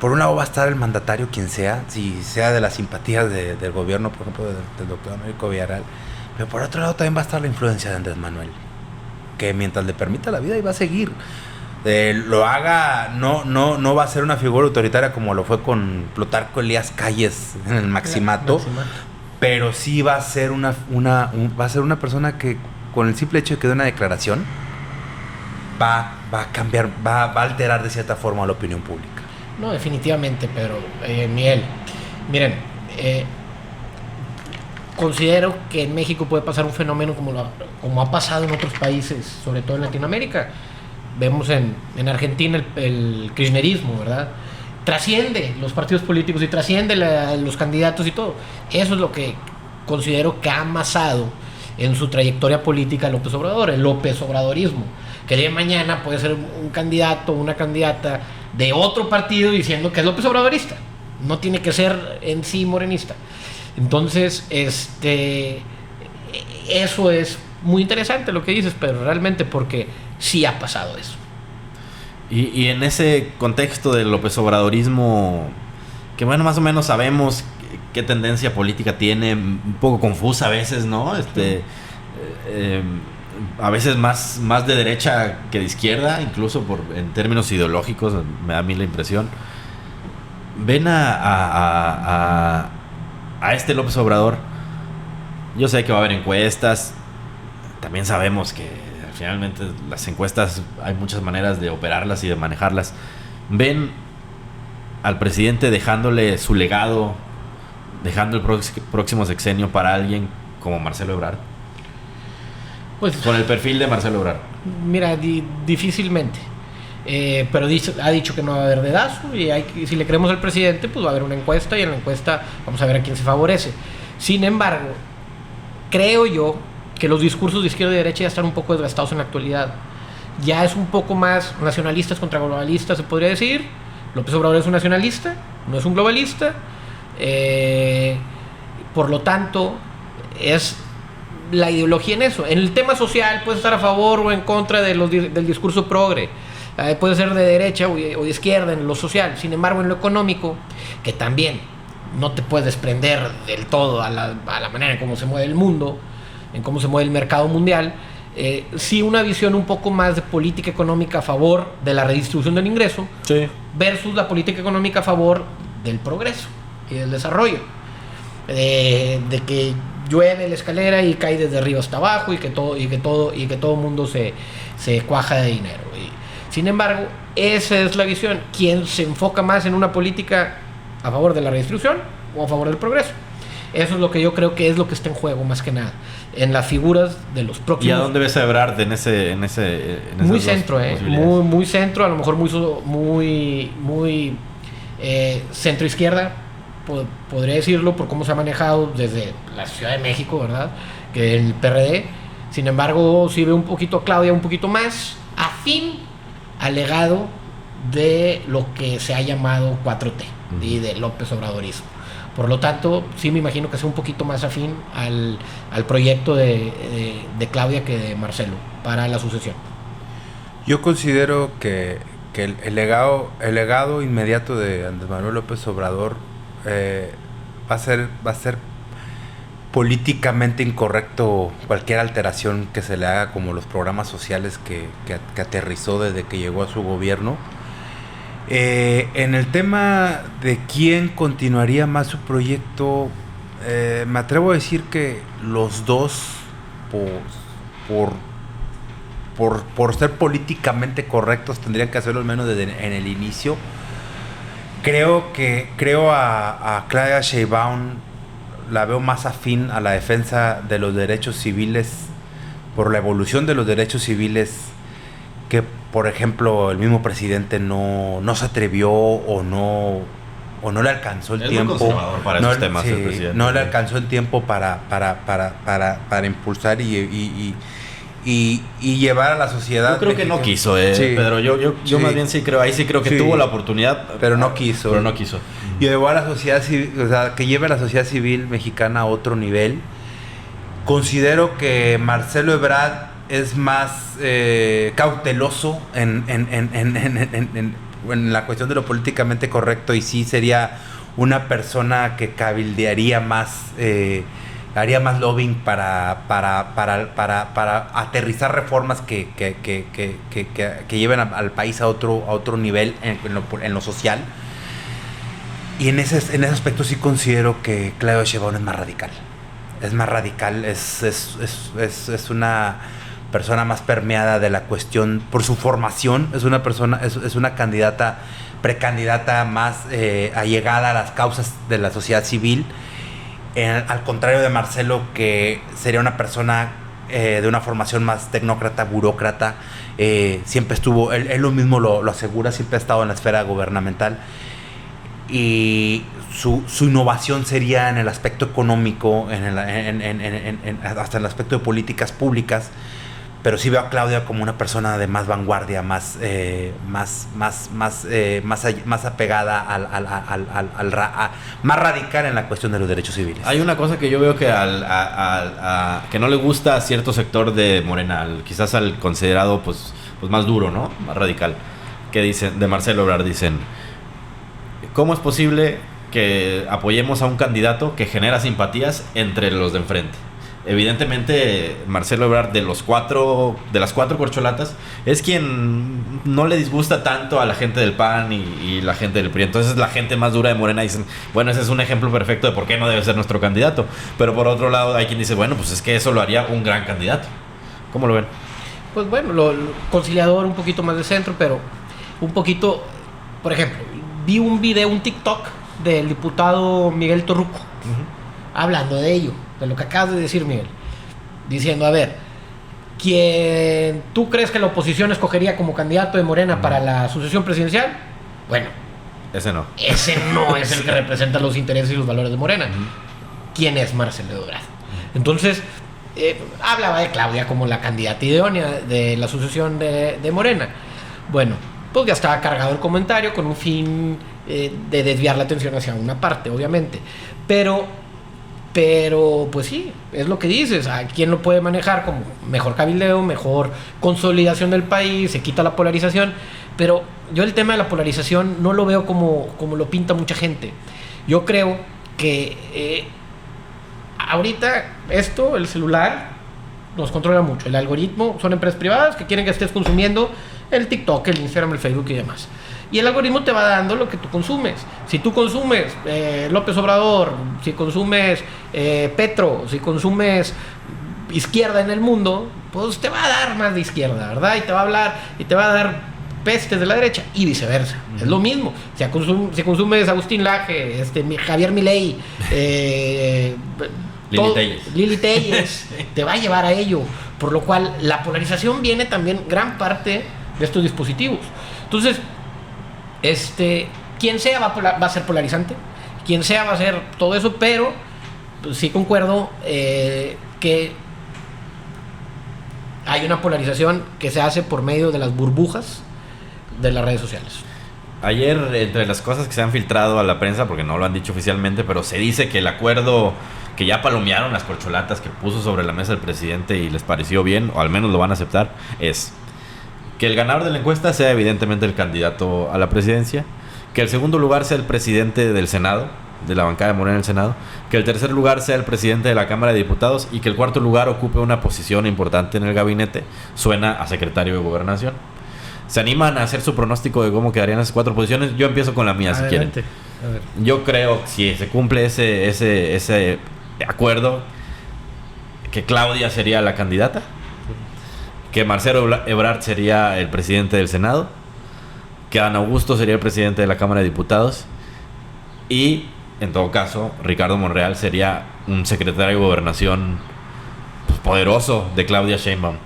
por un lado va a estar el mandatario, quien sea, si sea de las simpatías del gobierno, por ejemplo, del doctor Américo Villarreal, pero por otro lado también va a estar la influencia de Andrés Manuel, que mientras le permita la vida, y va a seguir. Lo haga, no va a ser una figura autoritaria como lo fue con Plutarco Elías Calles en el Maximato, pero sí va a ser una persona que con el simple hecho de que dé una declaración va a cambiar, va a alterar de cierta forma la opinión pública. No, definitivamente, pero Miguel, miren, considero que en México puede pasar un fenómeno como ha pasado en otros países, sobre todo en Latinoamérica. Vemos en Argentina el kirchnerismo, ¿verdad? trasciende los partidos políticos y trasciende los candidatos y todo. Eso es lo que considero que ha amasado en su trayectoria política López Obrador, el López Obradorismo, que el día de mañana puede ser un candidato o una candidata de otro partido diciendo que es López Obradorista, no tiene que ser en sí morenista. Entonces, eso es muy interesante lo que dices, pero realmente porque sí ha pasado eso. Y en ese contexto del López Obradorismo, que bueno, más o menos sabemos qué tendencia política tiene, un poco confusa a veces, ¿no? A veces más de derecha que de izquierda, incluso en términos ideológicos, me da a mí la impresión. Ven a este López Obrador. Yo sé que va a haber encuestas, también sabemos que finalmente las encuestas hay muchas maneras de operarlas y de manejarlas. Ven al presidente dejándole su legado, dejando el próximo sexenio para alguien como Marcelo Ebrard, pues, con el perfil de Marcelo Ebrard. Mira, difícilmente. Pero ha dicho que no va a haber dedazo y si le creemos al presidente, pues va a haber una encuesta y en la encuesta vamos a ver a quién se favorece. Sin embargo, creo yo que los discursos de izquierda y derecha ya están un poco desgastados en la actualidad. Ya es un poco más nacionalistas contra globalistas, se podría decir. López Obrador es un nacionalista, no es un globalista. Por lo tanto, es la ideología en eso. En el tema social puede estar a favor o en contra del discurso progre. Puede ser de derecha o de izquierda en lo social. Sin embargo, en lo económico, que también no te puedes desprender del todo a la manera en cómo se mueve el mundo, en cómo se mueve el mercado mundial, sí una visión un poco más de política económica a favor de la redistribución del ingreso, Sí. versus la política económica a favor del progreso y del desarrollo, de que llueve la escalera y cae desde arriba hasta abajo y que todo mundo se cuaja de dinero. Sin embargo, esa es la visión. ¿Quién se enfoca más en una política a favor de la redistribución o a favor del progreso? Eso es lo que yo creo que es lo que está en juego más que nada en las figuras de los próximos. ¿Y a dónde ves a Ebrard en esas muy dos centro, posibilidades? muy centro, a lo mejor muy centro izquierda, podría decirlo por cómo se ha manejado desde la Ciudad de México, ¿verdad? Que el PRD. Sin embargo, sí ve un poquito a Claudia un poquito más afín al legado de lo que se ha llamado 4T y de López Obradorismo. Por lo tanto, sí me imagino que sea un poquito más afín al proyecto de Claudia que de Marcelo para la sucesión. Yo considero que el legado inmediato de Andrés Manuel López Obrador va a ser políticamente incorrecto cualquier alteración que se le haga, como los programas sociales que aterrizó desde que llegó a su gobierno. En el tema de quién continuaría más su proyecto, me atrevo a decir que los dos, por ser políticamente correctos, tendrían que hacerlo al menos en el inicio. Creo a Claudia Sheinbaum la veo más afín a la defensa de los derechos civiles, por la evolución de los derechos civiles, que por ejemplo el mismo presidente no se atrevió o no le alcanzó el tiempo. Es muy conservador para esos temas, el presidente. No le alcanzó el tiempo para impulsar y llevar a la sociedad. Yo creo que no quiso, Sí. Pedro. Yo más bien sí creo que tuvo la oportunidad, pero no quiso. Y llevó a la sociedad civil, o sea, que lleve a la sociedad civil mexicana a otro nivel. Considero que Marcelo Ebrard es más cauteloso en la cuestión de lo políticamente correcto, y sí sería una persona que cabildearía más, haría más lobbying para aterrizar reformas que lleven al país a otro nivel en lo social. Y en ese aspecto sí considero que Claudia Sheinbaum es más radical. Es una persona más permeada de la cuestión por su formación. Es una precandidata más allegada a las causas de la sociedad civil. Al contrario de Marcelo, que sería una persona de una formación más tecnócrata, burócrata. Siempre estuvo, él lo mismo lo asegura, siempre ha estado en la esfera gubernamental. y su innovación sería en el aspecto económico, hasta en el aspecto de políticas públicas. Pero sí veo a Claudia como una persona de más vanguardia, más apegada más radical en la cuestión de los derechos civiles. Hay una cosa que yo veo que que no le gusta a cierto sector de Morena, quizás al considerado pues más duro, ¿no? Más radical, que dicen, de Marcelo Ebrard, dicen, ¿cómo es posible que apoyemos a un candidato que genera simpatías entre los de enfrente? Evidentemente Marcelo Ebrard de las cuatro corcholatas es quien no le disgusta tanto a la gente del PAN y la gente del PRI. Entonces la gente más dura de Morena dicen, bueno, ese es un ejemplo perfecto de por qué no debe ser nuestro candidato. Pero por otro lado hay quien dice, bueno, pues es que eso lo haría un gran candidato. ¿Cómo lo ven? Pues bueno, lo conciliador, un poquito más de centro, pero un poquito, por ejemplo, vi un video, un TikTok del diputado Miguel Torruco, hablando de ello, de lo que acabas de decir, Miguel, diciendo, a ver, ¿quién tú crees que la oposición escogería como candidato de Morena para la sucesión presidencial? Bueno, ese no es el que representa los intereses y los valores de Morena. ¿Quién es Marcelo Ebrard? Entonces, hablaba de Claudia como la candidata idónea de la sucesión de Morena. Bueno, pues ya estaba cargado el comentario con un fin de desviar la atención hacia una parte, obviamente. Pero pues sí, es lo que dices. ¿A quién lo puede manejar como mejor cabildeo, mejor consolidación del país? Se quita la polarización. Pero yo el tema de la polarización no lo veo como lo pinta mucha gente. Yo creo que ahorita el celular nos controla mucho. El algoritmo son empresas privadas que quieren que estés consumiendo el TikTok, el Instagram, el Facebook y demás. Y el algoritmo te va dando lo que tú consumes. Si tú consumes López Obrador, si consumes Petro, si consumes izquierda en el mundo, pues te va a dar más de izquierda, ¿verdad? Y te va a hablar y te va a dar pestes de la derecha y viceversa. Es lo mismo. Si consumes Agustín Laje, Javier Milei, Lili Telles, te va a llevar a ello. Por lo cual la polarización viene también gran parte de estos dispositivos. Entonces, quien sea va a ser polarizante, quien sea va a ser todo eso, pero pues, sí concuerdo que hay una polarización que se hace por medio de las burbujas de las redes sociales. Ayer, entre las cosas que se han filtrado a la prensa, porque no lo han dicho oficialmente, pero se dice que el acuerdo que ya palomearon las corcholatas que puso sobre la mesa el presidente y les pareció bien, o al menos lo van a aceptar, es que el ganador de la encuesta sea evidentemente el candidato a la presidencia, que el segundo lugar sea el presidente del Senado, de la bancada de Morena en el Senado, que el tercer lugar sea el presidente de la Cámara de Diputados y que el cuarto lugar ocupe una posición importante en el gabinete, suena a secretario de Gobernación. ¿Se animan a hacer su pronóstico de cómo quedarían esas cuatro posiciones? Yo empiezo con la mía, Adelante. si quieren. Yo creo que si se cumple ese acuerdo, que Claudia sería la candidata, que Marcelo Ebrard sería el presidente del Senado, que Adán Augusto sería el presidente de la Cámara de Diputados y, en todo caso, Ricardo Monreal sería un secretario de Gobernación pues, poderoso de Claudia Sheinbaum.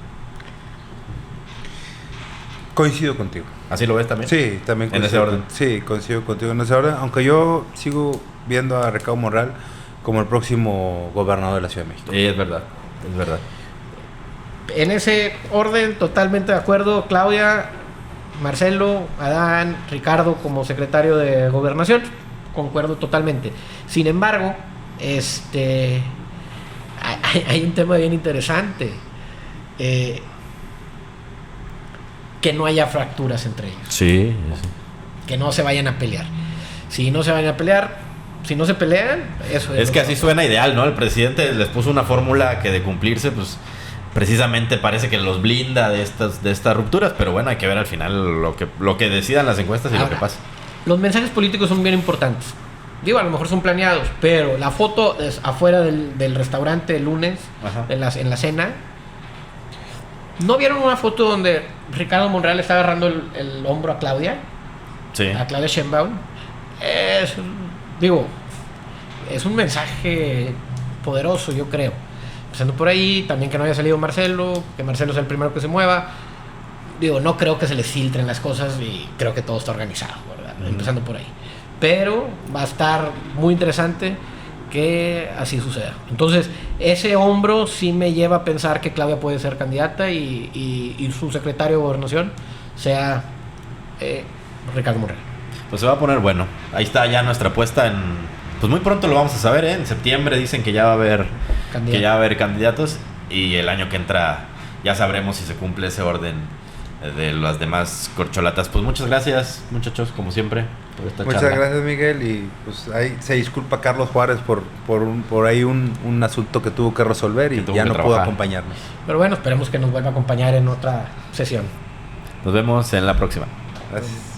Coincido contigo. ¿Así lo ves también? Sí, también en ese orden. Sí, coincido contigo en ese orden, aunque yo sigo viendo a Ricardo Monreal como el próximo gobernador de la Ciudad de México. Es verdad, es verdad. En ese orden, totalmente de acuerdo, Claudia, Marcelo, Adán, Ricardo como secretario de Gobernación, concuerdo totalmente. Sin embargo, hay un tema bien interesante, que no haya fracturas entre ellos. Sí. Que no se vayan a pelear. Si no se vayan a pelear, si no se pelean, eso es que así suena ideal, ¿no? El presidente les puso una fórmula que de cumplirse, pues precisamente parece que los blinda de estas rupturas, pero bueno, hay que ver al final lo que decidan las encuestas y ahora, lo que pasa. Los mensajes políticos son bien importantes. Digo, a lo mejor son planeados, pero la foto afuera del restaurante el lunes, en la cena, ¿no vieron una foto donde Ricardo Monreal está agarrando el hombro a Claudia? Sí. A Claudia Sheinbaum. Es un mensaje poderoso, yo creo. Empezando por ahí, también que no haya salido Marcelo, que Marcelo sea el primero que se mueva. Digo, no creo que se les filtren las cosas y creo que todo está organizado, ¿verdad? Empezando por ahí. pero va a estar muy interesante que así suceda. Entonces, ese hombro sí me lleva a pensar que Claudia puede ser candidata y su secretario de Gobernación sea Ricardo Monreal. Pues se va a poner bueno. Ahí está ya nuestra apuesta pues muy pronto lo vamos a saber, ¿eh? En septiembre dicen que ya va a haber candidatos y el año que entra ya sabremos si se cumple ese orden de las demás corcholatas. Pues muchas gracias, muchachos, como siempre, por esta Muchas charla. gracias, Miguel, y pues ahí se disculpa Carlos Juárez por ahí un asunto que tuvo que resolver y ya no pudo acompañarnos. Pero bueno, esperemos que nos vuelva a acompañar en otra sesión. Nos vemos en la próxima. Gracias.